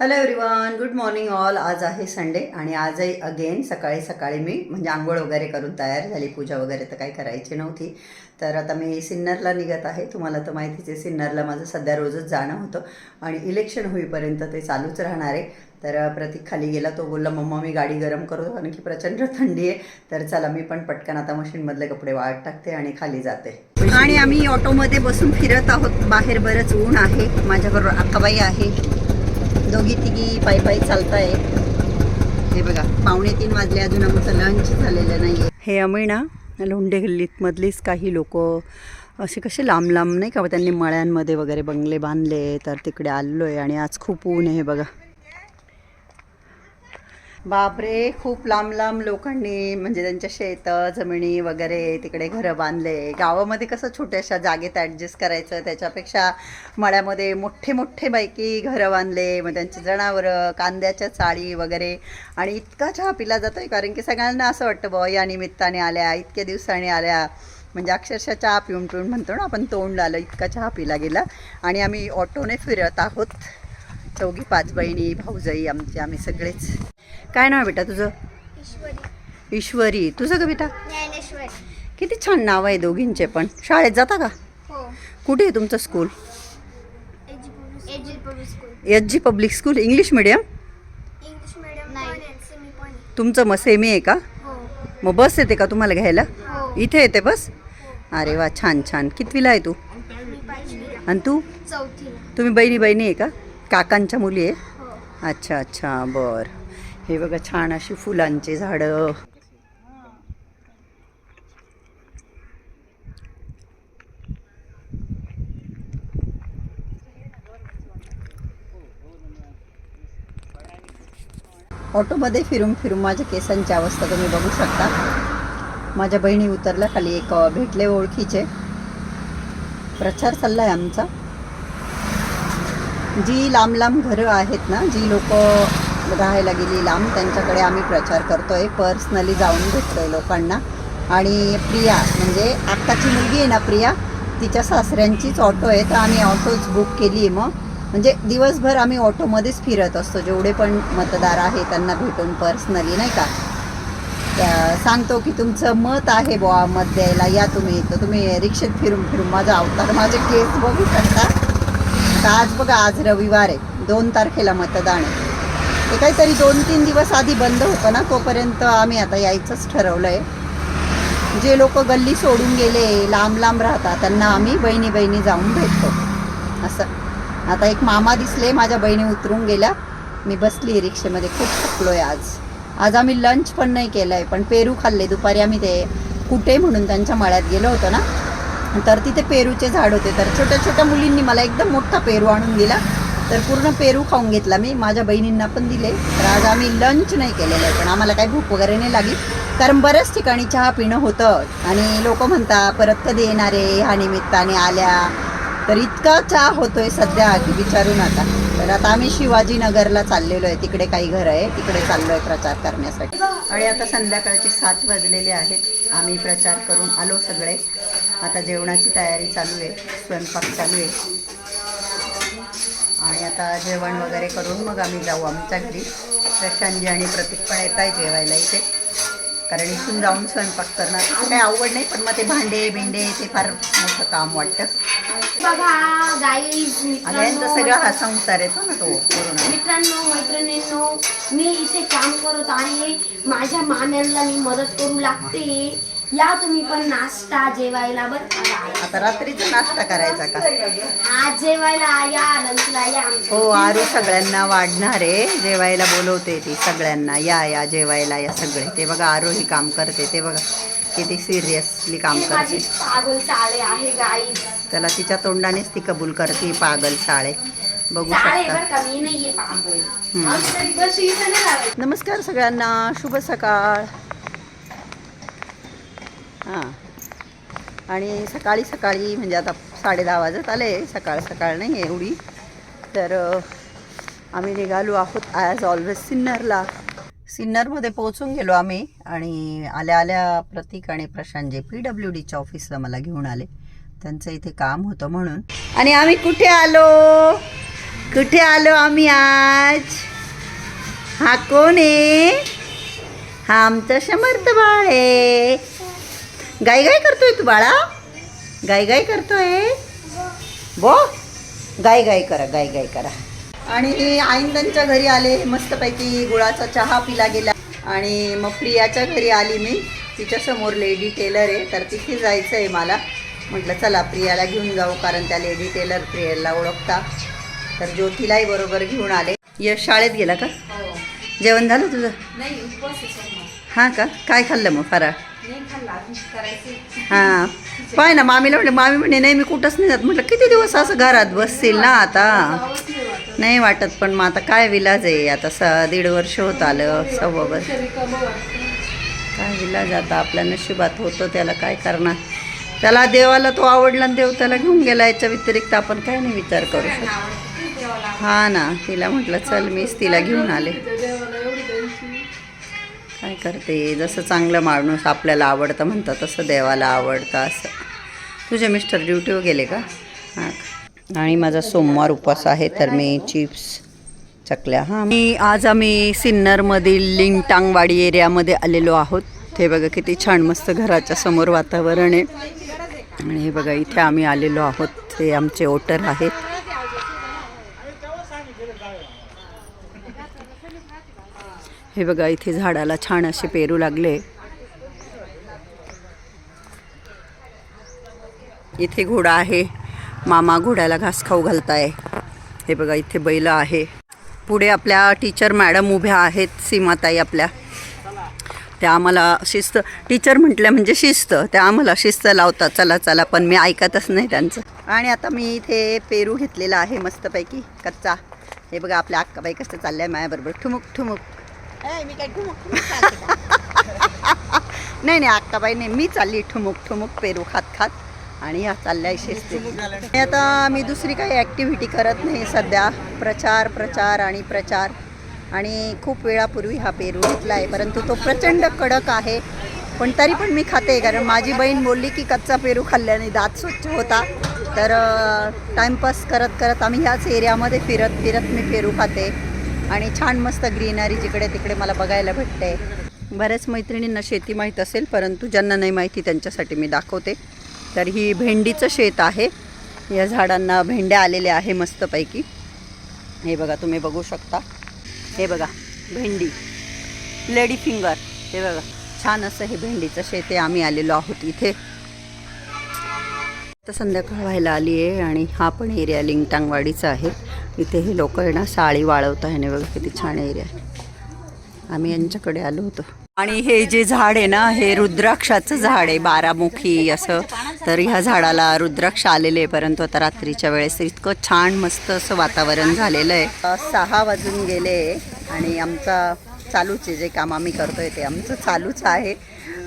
Hello everyone, good morning all. आज आहे Sunday आणि आजही अगेन सकाळी सकाळी मी म्हणजे आंघोळ वगैरे करून तयार झाली. पूजा वगैरे तर काही करायची नव्हती. तर आता मी सिन्नरला निघत आहे. तुम्हाला तर माहितीच आहे, सिन्नरला माझं सध्या रोजच जाणं होतं आणि इलेक्शन होईपर्यंत ते चालूच राहणार आहे. तर प्रतीक खाली गेला, तो बोलला मम्मा मी गाडी गरम करतो कारण की प्रचंड थंडी आहे. तर चला मी पण पटकन आता मशीनमधले कपडे वाळत टाकते आणि खाली जाते. आणि आम्ही ऑटोमध्ये बसून फिरत आहोत. बाहेर बरंच ऊन आहे. माझ्याबरोबर अक्काबाई आहे. दोघी तिघी पायी पायी चालताय. हे बघा 2:45 वाजले, अजून आमचं लंच झालेलं नाही आहे. हे आम्ही ना लोंढे गल्लीत मधलीच काही लोक असे कसे लांब लांब नाही का, त्यांनी मळ्यांमध्ये वगैरे बंगले बांधले, तर तिकडे आलो आहे. आणि आज खूप ऊन आहे बघा. बापरे, खूप लांब लांब लोकांनी म्हणजे त्यांच्या शेत जमिनी वगैरे तिकडे घरं बांधले. गावामध्ये कसं छोट्याशा जागेत ॲडजस्ट करायचं, त्याच्यापेक्षा मळ्यामध्ये मोठे मोठे पैकी घरं बांधले. मग त्यांची जनावरं, कांद्याच्या चाळी वगैरे. आणि इतका चहा पिला जातो आहे कारण की सगळ्यांना असं वाटतं बुवा या निमित्ताने आल्या, इतक्या दिवसांनी आल्या. म्हणजे अक्षरशः चहा पिऊन पिऊन म्हणतो ना आपण, तोंड आलं, इतका चहा पिला गेला. आणि आम्ही ऑटोने फिरत आहोत, 4-5 बहिणी भाऊजाई आम्ही सगळेच. काय नाव बेटा तुझं? ईश्वरी. ईश्वरी. तुझं का बेटा? ज्ञानेश्वरी. किती छान नाव आहे दोघींचे पण. शाळेत जाता का? हो. कुठे आहे तुमचं school? A G public school. H G public school. English medium? English medium नाही, सेमी पण. तुमचं मग सेमी आहे का? हो. मग बस येते का तुम्हाला घ्यायला? हो. इथे येते बस? अरे वा, छान छान. कितवीला आहे तू? मी 5वी. आणि तू? 4थी. तुम्ही बहिणी बहिणी आहे का? काकांच्या मुली आहे? हो. अच्छा अच्छा, बरं. हे बघा छान अशी फुलांची झाडं. ऑटोमध्ये फिरून फिरून माझ्या केसांची अवस्था तुम्ही बघू शकता. माझ्या बहिणी उतरल्या खाली, एक भेटले ओळखीचे. प्रचार चालला आहे आमचा. जी लांब लांब घरं आहेत ना, जी लोक राहायला गेली लांब, त्यांच्याकडे आम्ही प्रचार करतो आहे. पर्सनली जाऊन भेटतो आहे लोकांना. आणि प्रिया म्हणजे आत्ताची मुलगी आहे ना प्रिया, तिच्या सासऱ्यांचीच ऑटो आहे, तर आम्ही ऑटोच बुक केली आहे. मग म्हणजे दिवसभर आम्ही ऑटोमध्येच फिरत असतो. जेवढे पण मतदार आहे त्यांना भेटून पर्सनली नाही का सांगतो की तुमचं मत आहे बुवा, मत द्यायला या तुम्ही. तर तुम्ही रिक्षेत फिरून फिरून माझा अवतार, माझे केस बघू शकता. तर आज बघा, आज रविवार आहे, 2 तारखेला मतदान आहे. ते काहीतरी 2-3 दिवस आधी बंद होतं ना, तोपर्यंत आम्ही आता यायचंच ठरवलं आहे. जे लोक गल्ली सोडून गेले, लांब लांब राहतात, त्यांना आम्ही बहिणी बहिणी जाऊन भेटतो असं. आता एक मामा दिसले, माझ्या बहिणी उतरून गेल्या, मी बसली रिक्षेमध्ये. खूप थकलो आहे आज आम्ही लंच पण नाही केलं आहे, पण पेरू खाल्ले. दुपारी आम्ही ते कुठे म्हणून त्यांच्या मळ्यात गेलो होतो ना, तर तिथे पेरूचे झाड होते. तर छोट्या छोट्या मुलींनी मला एकदम मोठा पेरू आणून दिला, तर पूर्ण पेरू खाऊन घेतला मी. माझ्या बहिणींना पण दिले. तर आज आम्ही लंच नाही केलेलं आहे, पण आम्हाला काही भूक वगैरे नाही लागली, कारण बऱ्याच ठिकाणी चहा पिणं होतं. आणि लोक म्हणतात परत कधी येणार आहे, ह्या निमित्ताने आल्या. तर इतका चहा होतोय सध्या की विचारू नका. तर आता आम्ही शिवाजीनगरला चाललेलो आहे, तिकडे काही घर आहे, तिकडे चाललो आहे प्रचार करण्यासाठी. आणि आता संध्याकाळचे 7 वाजलेले आहेत. आम्ही प्रचार करून आलो सगळे. आता जेवणाची तयारी चालू आहे, स्वयंपाक चालू आहे. आणि आता जेवण वगैरे करून मग आम्ही जाऊ आमच्या घरी. प्रशांतजी आणि प्रतीक पण येत आहे जेवायला इथे, कारण इथून जाऊन स्वयंपाक करणं काही आवड नाही, पण मग ते भांडे बिंडे ते फार मोठं काम वाटतं. बघा गाईज, आता यांचा सगळा हा संसार येतो ना तो पूर्ण. मित्रांनो मैत्रिणींनो, मी इथे काम करत आहे. माझ्या माम्यांना मी मदत करू लागते. या तुम्ही पण नाश्ता जेवायला. बरं आता रात्रीचा नाश्ता करायचा का? आज जेवायला या, लंचला या. हो, आरू सगळ्यांना वाढणार आहे, जेवायला बोलवते ती सगळ्यांना. या या जेवायला या सगळे. ते बघा आरू ही काम करते, ते बघा किती सिरियसली काम करते. पागल चाळे आहे गाईज. त्याला तिच्या तोंडानेच ती कबूल करते, पागल साळे. बघू शकता. नमस्कार सगळ्यांना, शुभ सकाळ. हां, आणि सकाळी सकाळी म्हणजे आता 10:30 वाजत आले. सकाळ सकाळ नाही आहे एवढी. तर आम्ही निघालो आहोत ॲज ऑलवेज सिन्नरला. सिन्नरमध्ये पोहोचून गेलो आम्ही. आणि आल्या आल्या प्रतीक आणि प्रशांत जे PWDच्या ऑफिसला मला घेऊन आले, त्यांचं इथे काम होतं म्हणून. आणि आम्ही कुठे आलो? कुठे आलो आम्ही आज? हा कोण आहे? हा आमचा समर्थ बाळ आहे. गाई गाई करतोय तू बाळा? गाई गाई करतोय बो. गाई गाई करा, गाई गाई करा. आणि आईंदांच्या घरी आले, मस्तपैकी गुळाचा चहा पिला गेला. आणि मग प्रियाच्या घरी आली मी. तिच्यासमोर लेडी टेलर आहे, तर तिथे जायचं आहे मला. म्हटलं चला प्रियाला घेऊन जाऊ, कारण त्या लेडी टेलर प्रियाला ओळखता. तर ज्योतीलाही बरोबर घेऊन आले. यश शाळेत गेला का? जेवण झालं तुझं? हां का? काय खाल्लं मग फराळ? हां पाय ना, मामीला म्हटलं, मामी म्हणे नाही मी कुठंच नाही जात. म्हटलं किती दिवस असं घरात बसतील ना, आता नाही वाटत. पण मग आता काय विलाज आहे, आता 1.5 वर्ष होत आलं, 1.25 वर्ष. काय विलाज आता, आपल्या नशिबात होतं, त्याला काय करणार. त्याला देवाला तो आवडला आणि देव त्याला घेऊन गेला. याच्या व्यतिरिक्त आपण काय नाही विचार करू शकतो. हा ना, तिला म्हटलं चल, मीच तिला घेऊन आले. काय करते, जसं चांगलं माणूस आपल्याला आवडतं म्हणतात तसं देवाला आवडतं. असं तुझे मिस्टर ड्युटीवर गेले का? हां. आणि माझा सोमवार उपवास आहे, तर मी चिप्स चकल्या. हां, आज आम्ही सिन्नरमधील लिंगटांगवाडी एरियामध्ये आलेलो आहोत. हे बघा किती छान मस्त घराच्या समोर वातावरण आहे. आणि हे बघा इथे आम्ही आलेलो आहोत. हे आमचे ओटर आहेत. हे बघा इथे झाडाला छान असे पेरू लागले. इथे घोडा आहे, मामा घोड्याला घास खाऊ घालताय. हे बघा इथे बैल आहे. पुढे आपल्या टीचर मॅडम उभ्या आहेत, सीमाताई आपल्या. त्या आम्हाला शिस्त, टीचर म्हटल्या म्हणजे शिस्त, त्या आम्हाला शिस्त लावतात, चला चला, पण मी ऐकतच नाही त्यांचं. आणि आता मी इथे पेरू घेतलेला आहे मस्तपैकी कच्चा. हे बघा आपल्या अक्काबाई कसं चाललंय माझ्याबरोबर, ठुमुक ठुमुक. मी काय ठुमुक ठुमुक नाही नाही अक्काबाई नाही, मी चालली ठुमुक ठुमुक पेरू खात खात. आणि ह्या चालल्या शिस्ती. आता मी दुसरी काही ॲक्टिव्हिटी करत नाही सध्या. प्रचार प्रचार आणि प्रचार. आणि खूप वेळापूर्वी हा पेरू घेतला आहे, परंतु तो प्रचंड कडक आहे. पण तरी पण मी खाते, कारण माझी बहीण बोलली की कच्चा पेरू खाल्ल्याने दात स्वच्छ होता. तर टाईमपास करत करत आम्ही ह्याच एरियामध्ये फिरत फिरत मी पेरू खाते. आणि छान मस्त ग्रीनरी जिकडे तिकडे मला बघायला भेटते. बऱ्याच मैत्रिणींना शेती माहीत असेल, परंतु ज्यांना नाही माहिती त्यांच्यासाठी मी दाखवते. तर ही भेंडीचं शेत आहे. या झाडांना भेंड्या आलेल्या आहे मस्तपैकी. हे बघा तुम्ही बघू शकता. हे बघा भेंडी, लेडी फिंगर. हे बघा छान असं हे भेंडीचं शेत आहे. आम्ही आलेलो आहोत इथे. तर संध्याकाळ व्हायला आली आहे. आणि हा पण एरिया लिंगटांगवाडीचा आहे. इथे हे लोक आहे ना साळी वाळवत आहे. बघा किती छान एरिया. आम्ही यांच्याकडे आलो होतो. आणि हे जे झाड आहे ना, हे रुद्राक्षाचं झाड आहे, 12मुखी असं. तर ह्या झाडाला रुद्राक्ष आलेले आहे, परंतु आता रात्रीच्या वेळेस इतकं छान मस्त असं वातावरण झालेलं आहे. 6 वाजून गेले आणि आमचा चालूच आहे, जे काम आम्ही करतोय ते आमचं चालूच आहे.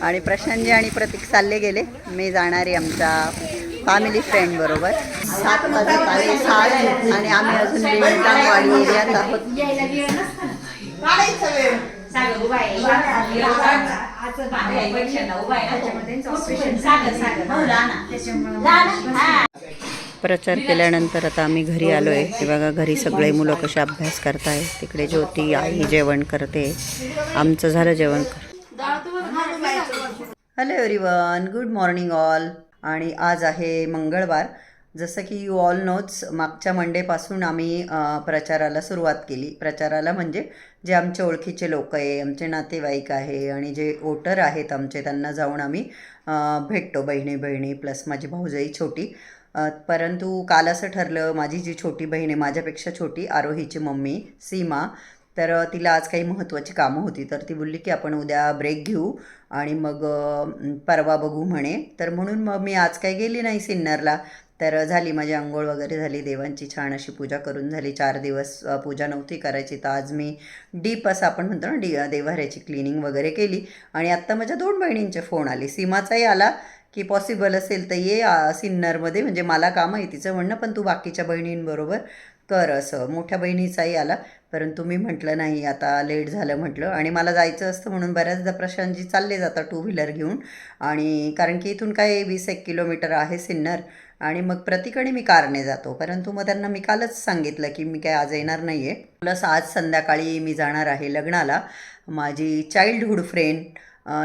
आणि प्रशांतजी आणि प्रतीक चालले गेले. मी जाणार आहे आमच्या फॅमिली फ्रेंड बरोबर. 7 वाजत आले, 7. आणि आम्ही अजून लिंगटांगवाडी एरियात आहोत. प्रचार केल्यानंतर आता आम्ही घरी आलो आहे. ते बघा घरी सगळे मुलं कसे अभ्यास करताय. तिकडे ज्योती आई जेवण करते. आमचं झालं जेवण. Hello everyone, good morning all. आणि आज आहे मंगळवार. जसं की यू ऑल नोच, मागच्या मंडेपासून आम्ही प्रचाराला सुरुवात केली. प्रचाराला म्हणजे जे आमचे ओळखीचे लोक आहे, आमचे नातेवाईक आहे आणि जे वोटर आहेत आमचे, त्यांना जाऊन आम्ही भेटतो. बहिणी बहिणी प्लस माझी भाऊजाई छोटी. परंतु काल असं ठरलं, माझी जी छोटी बहीण आहे, माझ्यापेक्षा छोटी, आरोहीची मम्मी सीमा, तर तिला आज काही महत्त्वाची कामं होती. तर ती बोलली की आपण उद्या ब्रेक घेऊ आणि मग परवा बघू म्हणे. तर म्हणून मग मी आज काही गेली नाही सिन्नरला. तर झाली माझी आंघोळ वगैरे झाली, देवांची छान अशी पूजा करून झाली. 4 दिवस पूजा नव्हती करायची, तर आज मी डीप असं आपण म्हणतो ना, देवाऱ्याची क्लिनिंग वगैरे केली. आणि आत्ता माझ्या 2 बहिणींचे फोन आले. सीमाचाही आला की पॉसिबल असेल तर ये सिन्नरमध्ये, म्हणजे मला काम आहे तिचं म्हणणं, पण तू बाकीच्या बहिणींबरोबर कर असं. मोठ्या बहिणीचाही आला, परंतु मी म्हटलं नाही, आता लेट झालं म्हटलं. आणि मला जायचं असतं म्हणून बऱ्याचदा प्रशांतजी चालले जातात 2 व्हीलर घेऊन. आणि कारण की इथून काय 20-1 किलोमीटर आहे सिन्नर. आणि मग प्रतीक आणि मी कारने जातो. परंतु मग त्यांना मी कालच सांगितलं की मी काय आज येणार नाही आहे. प्लस आज संध्याकाळी मी जाणार आहे लग्नाला. माझी चाइल्डहूड फ्रेंड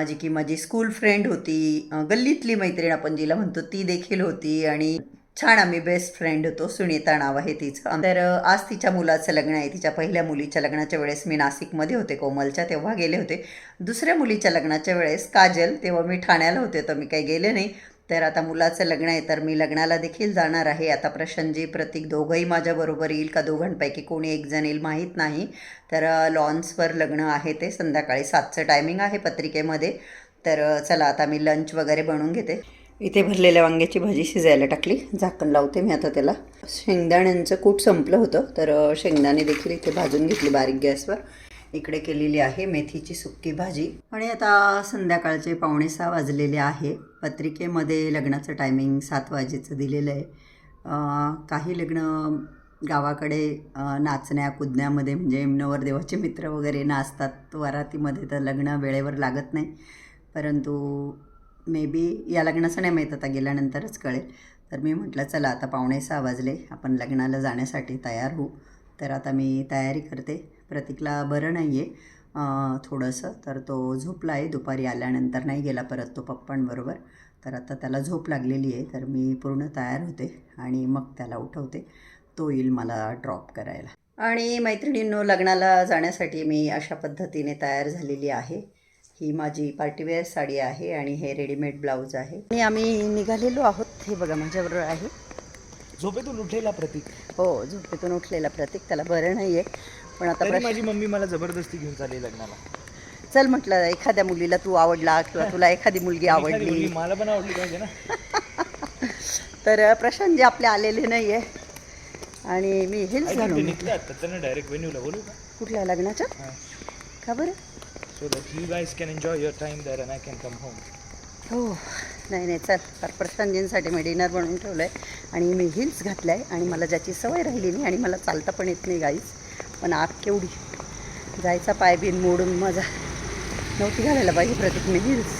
जी की माझी स्कूल फ्रेंड होती, गल्लीतली मैत्रीण आपण जिला म्हणतो, ती देखील होती आणि छान आम्ही बेस्ट फ्रेंड होतो. सुनीता नाव आहे तिचं. तर आज तिच्या मुलाचं लग्न आहे. तिच्या पहिल्या मुलीच्या लग्नाच्या वेळेस मी नाशिकमध्ये होते कोमलच्या, तेव्हा गेले होते. दुसऱ्या मुलीच्या लग्नाच्या वेळेस काजल, तेव्हा मी ठाण्याला होते तर मी काही गेले नाही. तर आता मुलाचं लग्न आहे तर मी लग्नाला देखील जाणार आहे. आता प्रशांतजी प्रतीक दोघंही माझ्याबरोबर येईल का दोघांपैकी कोणी एक जण येईल माहीत नाही. तर लॉन्सवर लग्न आहे ते, संध्याकाळी 7चं टायमिंग आहे पत्रिकेमध्ये. तर चला आता मी लंच वगैरे बनवून घेते. इथे भरलेल्या वांग्याची भाजी शिजायला टाकली, झाकण लावते मी आता त्याला. शेंगदाण्यांचं कूट संपलं होतं तर शेंगदाणे देखील इथे भाजून घेतली बारीक गॅसवर. इकडे केलेली आहे मेथीची सुक्की भाजी. आणि आता संध्याकाळचे 5:45 वाजलेले आहे. पत्रिकेमध्ये लग्नाचं टायमिंग 7 वाजेचं दिलेलं आहे. काही लग्न गावाकडे नाचण्या कुदण्यामध्ये म्हणजे नवरदेवाचे मित्र वगैरे नाचतात वरातीमध्ये, तर लग्न वेळेवर लागत नाही. परंतु मे बी या लग्नाचं नाही माहीत, आता गेल्यानंतरच कळेल. तर मी म्हटलं चला आता 5:45 वाजले, आपण लग्नाला जाण्यासाठी तयार होऊ. तर आता मी तयारी करते. प्रतीकला बरं नाही आहे थोडंसं, तर तो झोपला आहे. दुपारी आल्यानंतर नाही गेला परत तो पप्पांबरोबर. तर आता त्याला झोप लागलेली आहे. तर मी पूर्ण तयार होते आणि मग त्याला उठवते. तो येईल मला ड्रॉप करायला. आणि मैत्रिणींनो, लग्नाला जाण्यासाठी मी अशा पद्धतीने तयार झालेली आहे. ही माझी पार्टीवेअर साडी आहे आणि हे रेडीमेड ब्लाऊज आहे. आणि आम्ही निघालेलो आहोत. हे बघा माझ्याबरोबर आहे. झोपेतून उठलेला प्रतीक. हो, झोपेतून उठलेला प्रतीक. त्याला बरं नाही आहे पण आता माझी मम्मी मला जबरदस्ती घेऊन चालली लग्नाला. चल म्हटलं, एखाद्या मुलीला तू आवडला किंवा तुला एखादी मुलगी आवडली, मला पण आवडली पाहिजे ना. तर प्रशांत जे आपले आलेले नाही आहे आणि मी हिल्स घालून निघतात त्यांना डायरेक्ट वेन्यूला बोलू का? कुठल्या लग्नाच्या का बरं? So that you guys can enjoy your time there and I can come home. हो, नाही चल. तर प्रशांतजींसाठी मी डिनर बनवून ठेवलं आहे आणि मी हिल्स घातलं आहे. आणि मला ज्याची सवय राहिली नाही आणि मला चालता पण येत नाही गाईज, पण आग केवढी जायचा पाय बिन मोडून माझा. नव्हती घालायला पाहिजे प्रतीक मी हिल्स.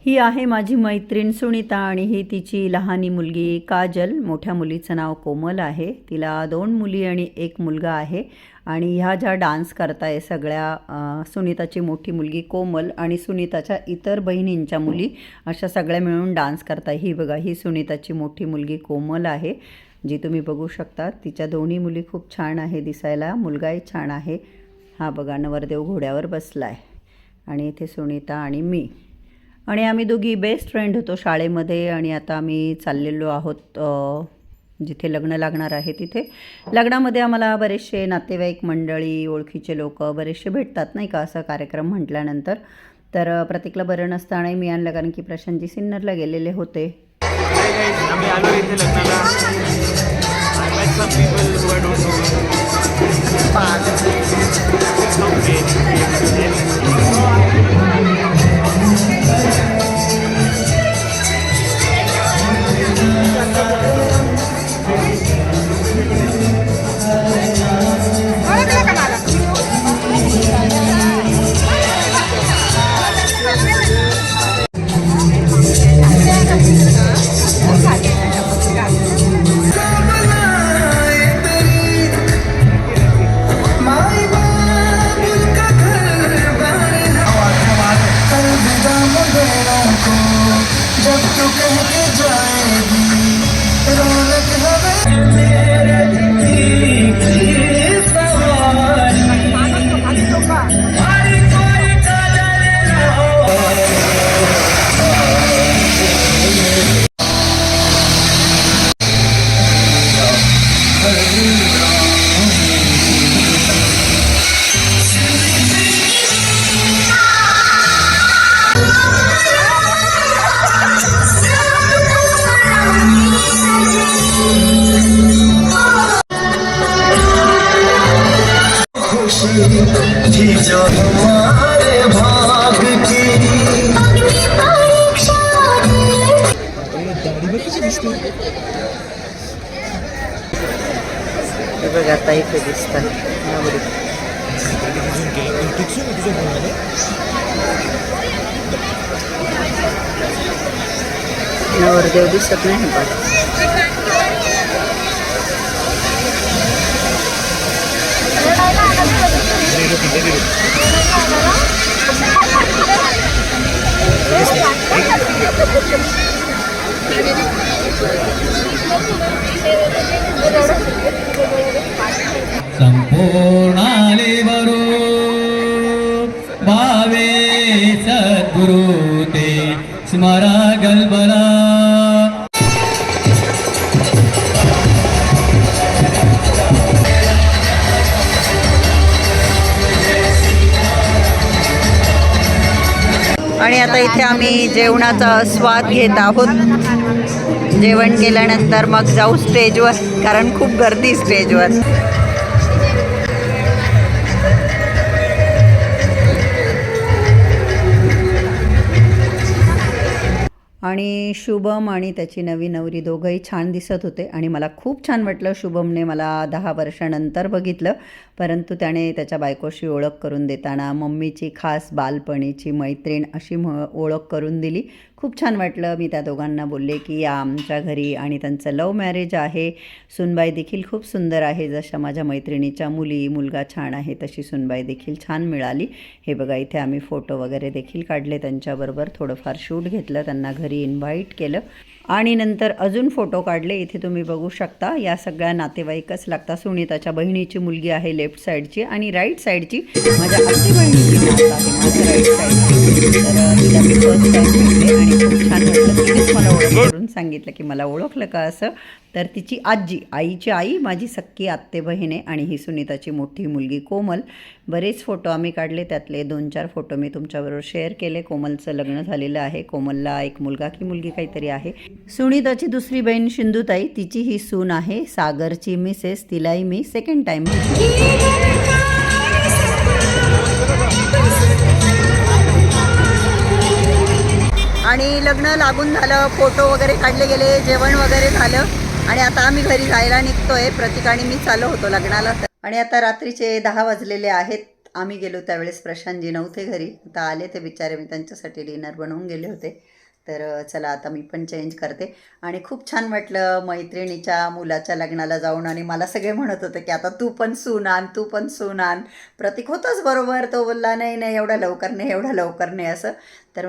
ही आहे माझी मैत्रीण सुनीता आणि ही तिची लहानी मुलगी काजल. मोठ्या मुलीचं नाव कोमल आहे. तिला 2 मुली आणि 1 मुलगा आहे. आणि ह्या ज्या डान्स करताय सगळ्या, सुनीताची मोठी मुलगी कोमल आणि सुनीताच्या इतर बहिणींच्या मुली, अशा सगळ्या मिळून डान्स करताय. ही बघा, ही सुनीताची मोठी मुलगी कोमल आहे जी तुम्ही बघू शकता. तिच्या दोन्ही मुली खूप छान आहे दिसायला, मुलगाही छान आहे. हा बघा, नवरदेव घोड्यावर बसला आहे. आणि इथे सुनीता आणि मी, आणि आम्ही दोघी बेस्ट फ्रेंड होतो शाळेमध्ये. आणि आता आम्ही चाललेलो आहोत जिथे लग्न लागणार आहे तिथे. लग्नामध्ये आम्हाला बरेचसे नातेवाईक मंडळी, ओळखीचे लोक बरेचसे भेटतात नाही का, असा कार्यक्रम म्हटल्यानंतर. तर प्रतीकला बरं नसतानाही मी आणलं, कारण की प्रशांतजी सिन्नरला गेलेले होते. आम्ही आलो इथे लग्नाला. I met some people who I don't know. जो हमारे भाग की हे बघा आता इथे दिसतात नवरी. नवरदेव दिसत नाही पण संपूर्णाले बरो भावे सद्गुरु ते स्मरा गलबला. आणि आता इथे आम्ही जेवणाचा स्वाद घेत आहोत. जेवण केल्यानंतर मग जाऊ स्टेजवर, कारण खूप गर्दी स्टेजवर. आणि शुभम आणि त्याची नवी नवरी दोघंही छान दिसत होते आणि मला खूप छान वाटलं. शुभमने मला 10 वर्षानंतर बघितलं, परंतु त्याने त्याच्या बायकोशी ओळख करून देताना मम्मीची खास बालपणीची मैत्रीण अशी ओळख करून दिली. खूप छान वाटलं. मी त्या दोघांना बोलले की या आमच्या घरी, आणि त्यांचं लव्ह मॅरेज आहे. सुनबाई देखील खूप सुंदर आहे, जशा माझ्या मैत्रिणीच्या मुलगा छान आहे तशी सुनबाई देखील छान मिळाली. हे बघा इथे आम्ही फोटो वगैरे देखील काढले त्यांच्याबरोबर, थोडंफार शूट घेतलं, त्यांना घरी इन्व्हाइट केलं आणि नंतर अजून फोटो काढले. इथे तुम्ही बघू शकता या सगळ्या नातेवाईकच लागतात. सुनीताच्या बहिणीची मुलगी आहे लेफ्ट साईडची, आणि राईट साईडची माझ्या आत्ती बहिणीची नात आहे माझ्या राईट साईडची. तर तिला मी फर्स्ट टाईम भेटले आणि खूप छान वाटलं. तिनेच मला ओळख करून सांगितलं की मला ओळखलं का असं. तर तिची आजी, आईची आई माझी सक्की आत्ते बहीण आहे, आणि ही सुनीताची मोठी मुलगी कोमल. बरेच फोटो आम्ही काढले, त्यातले 2-4 फोटो मी तुमच्याबरोबर शेअर केले. कोमलचं लग्न झालेलं आहे. कोमलला एक मुलगा की मुलगी काहीतरी आहे. सुनीताची दुसरी बहीण सिंधुताई, तिची ही सून आहे सागरची मिसेस, तिलाही मी सेकंड टाईम आणि लग्न लागून झालं. फोटो वगैरे काढले गेले, जेवण वगैरे झालं, आणि आता आम्ही घरी जायला निघतोय. प्रतीकाने मी चाललो होतो लग्नाला. आणि आता रात्रीचे 10 वाजलेले आहेत. आम्ही गेलो त्यावेळेस प्रशांतजी नव्हते घरी. आता आले ते बिचारे, मी त्यांच्यासाठी डिनर बनवून गेले होते. तर चला आता मी पण चेंज करते. आणि खूप छान वाटलं मैत्रिणीच्या मुलाच्या लग्नाला जाऊन. आणि मला सगळे म्हणत होते की आता तू पण सून आण, तू पण सून आण. प्रतीक होतंच बरोबर, तो बोलला नाही नाही एवढ्या लवकर नाही, एवढ्या लवकर नाही असं. तर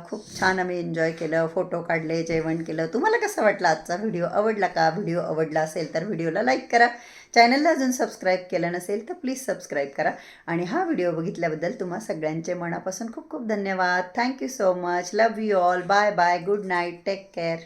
खूप छान आम्ही एन्जॉय केलं, फोटो काढले, जेवण केलं. तुम्हाला कसं वाटलं आजचा व्हिडिओ? आवडला का? व्हिडिओ आवडला असेल तर व्हिडिओला लाईक करा. चॅनलला अजून सबस्क्राईब केलं नसेल तर प्लीज सबस्क्राईब करा. आणि हा व्हिडिओ बघितल्याबद्दल तुम्हा सगळ्यांचे मनापासून खूप खूप धन्यवाद. Thank you so much. Love you all. Bye bye. Good night. Take care.